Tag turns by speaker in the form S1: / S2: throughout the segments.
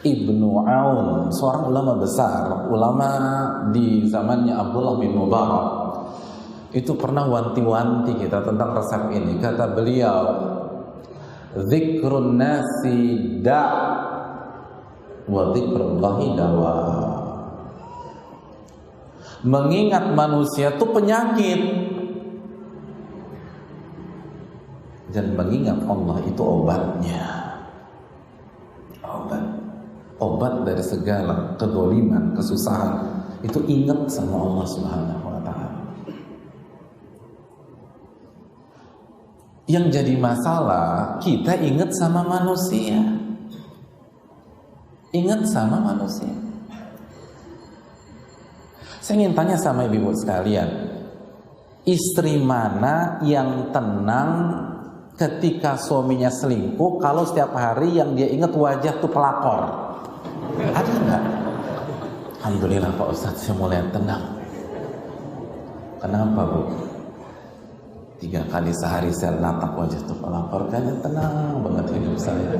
S1: Ibnu Aun, seorang ulama besar, ulama di zamannya Abdullah bin Mubarak, itu pernah wanti-wanti kita tentang resep ini. Kata beliau, dzikrun nasi da' wa dzikrullahi dawa. Mengingat manusia itu penyakit, dan mengingat Allah itu obatnya. Obat dari segala kedoliman, kesusahan, itu ingat sama Allah Subhanahu wa ta'ala. Yang jadi masalah, kita ingat sama manusia. Ingat sama manusia. Saya ingin tanya sama ibu sekalian, istri mana yang tenang ketika suaminya selingkuh kalau setiap hari yang dia ingat wajah tuh pelakor? Ada nggak? Alhamdulillah Pak Ustadz, saya mulai tenang. Kenapa Bu? 3 kali sehari saya natap wajah tuh pelakor, kayaknya tenang banget hidup saya.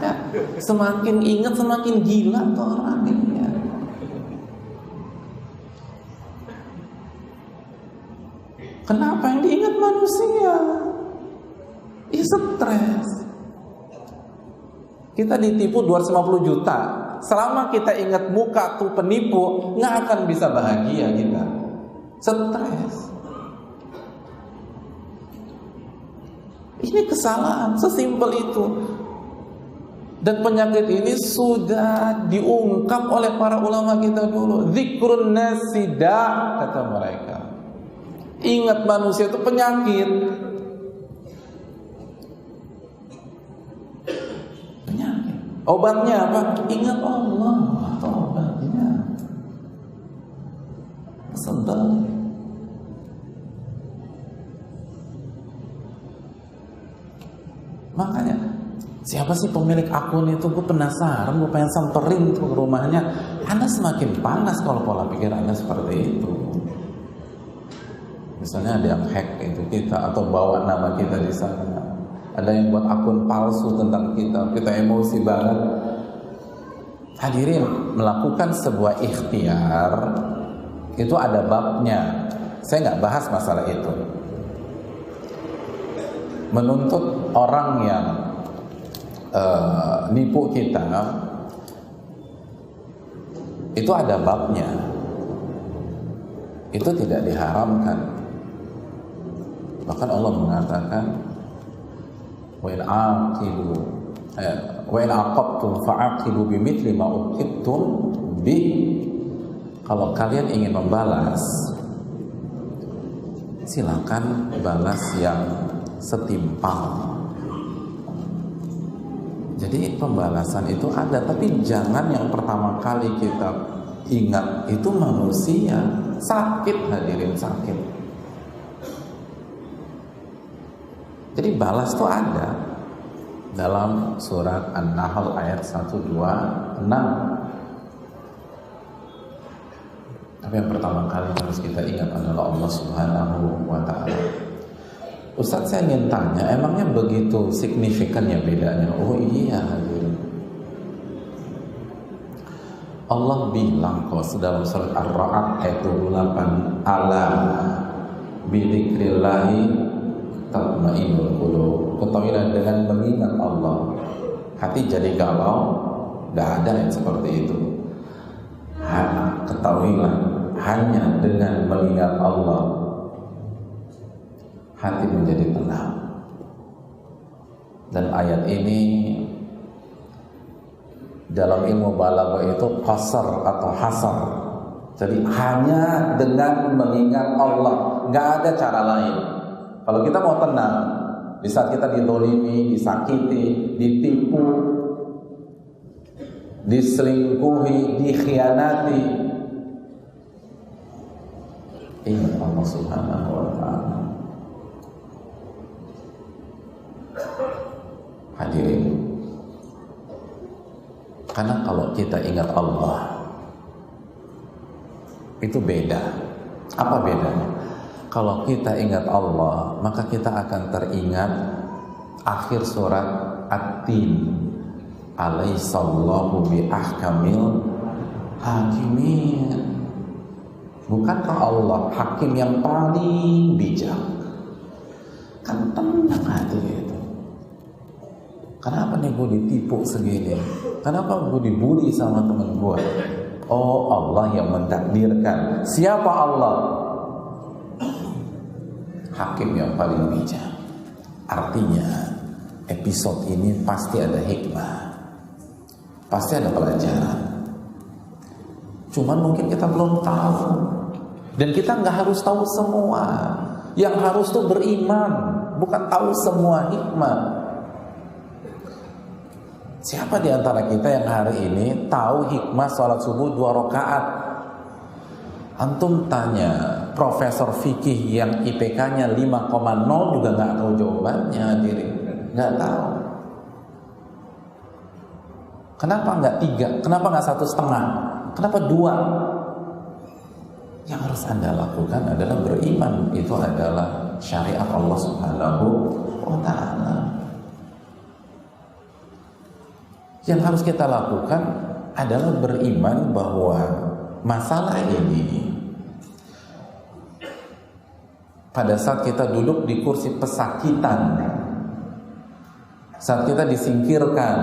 S1: Gak. Semakin ingat semakin gila tuh orang ini. Kenapa yang diingat manusia? Ih, stres. Kita ditipu 250 juta. Selama kita ingat muka tuh penipu, nggak akan bisa bahagia kita. Stres. Ini kesalahan, sesimpel itu. Dan penyakit ini sudah diungkap oleh para ulama kita dulu. Dzikrun nasida, kata mereka. Ingat manusia itu penyakit. Obatnya apa? Ingat Allah. Atau obatnya sentuh. Makanya siapa sih pemilik akun itu? Gue penasaran, gue pengen samperin tuh ke rumahnya. Anda semakin panas kalau pola pikir Anda seperti itu. Misalnya ada yang hack itu kita, atau bawa nama kita di sana. Ada yang buat akun palsu tentang kita emosi banget. Hadirin, melakukan sebuah ikhtiar itu ada babnya. Saya nggak bahas masalah itu. Menuntut orang yang nipu kita itu ada babnya. Itu tidak diharamkan. Bahkan Allah mengatakan, wa in aqabtum fa'aqibu bimithli ma uqibtum bi. Kalau kalian ingin membalas, silakan balas yang setimpal. Jadi pembalasan itu ada, tapi jangan yang pertama kali kita ingat itu manusia. Sakit, hadirin, sakit. Jadi balas itu ada dalam surat An-Nahl ayat 126. Tapi yang pertama kali harus kita ingat adalah Allah Subhanahu wa ta'ala. Ustaz, saya ingin tanya, emangnya begitu signifikannya bedanya? Oh iya, Allah bilang kok dalam surat Ar-Ra'd ayat 28, ala bidzikrillahi tatma'innul qulub. Ketahuilah dengan mengingat Allah hati jadi galau. Tidak ada yang seperti itu. Ketahuilah hanya dengan mengingat Allah hati menjadi tenang. Dan ayat ini dalam ilmu balaghah itu qasar atau hasar. Jadi hanya dengan mengingat Allah, nggak ada cara lain. Kalau kita mau tenang, di saat kita didolimi, disakiti, ditipu, diselingkuhi, dikhianati, ingat Allah Subhanahu wa ta'ala. Hadirin, karena kalau kita ingat Allah itu beda. Apa bedanya? Kalau kita ingat Allah, maka kita akan teringat akhir surat At-Tin Alaihissallahu biahkamil hakimin. Bukankah Allah hakim yang paling bijak? Kan tenang hati itu. Kenapa nih gue ditipu segini? Kenapa gue dibully sama temen gue? Oh, Allah yang mentakdirkan. Siapa Allah? Hakim yang paling bijak. Artinya episode ini pasti ada hikmah, pasti ada pelajaran. Cuman mungkin kita belum tahu. Dan kita nggak harus tahu semua. Yang harus tuh beriman, bukan tahu semua hikmah. Siapa di antara kita yang hari ini tahu hikmah sholat subuh 2 rakaat? Antum tanya profesor fikih yang IPK-nya 5,0 juga nggak tahu jawabannya, nggak tahu. Kenapa nggak 3? Kenapa nggak 1,5? Kenapa 2? Yang harus Anda lakukan adalah beriman. Itu adalah syariat Allah Subhanahu wa ta'ala. Yang harus kita lakukan adalah beriman bahwa masalah ini, pada saat kita duduk di kursi pesakitan, saat kita disingkirkan,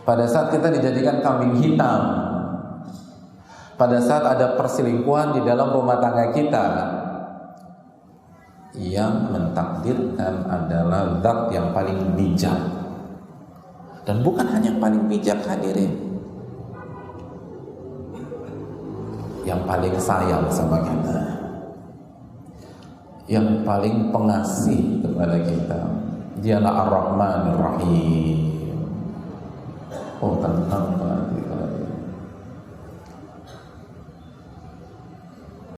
S1: pada saat kita dijadikan kambing hitam, pada saat ada perselingkuhan di dalam rumah tangga kita, yang mentakdirkan adalah zat yang paling bijak. Dan bukan hanya yang paling bijak, hadirin, yang paling sayang sama kita, yang paling pengasih kepada kita. Dialah Ar-Rahman Ar-Rahim. Oh, tenang Pak.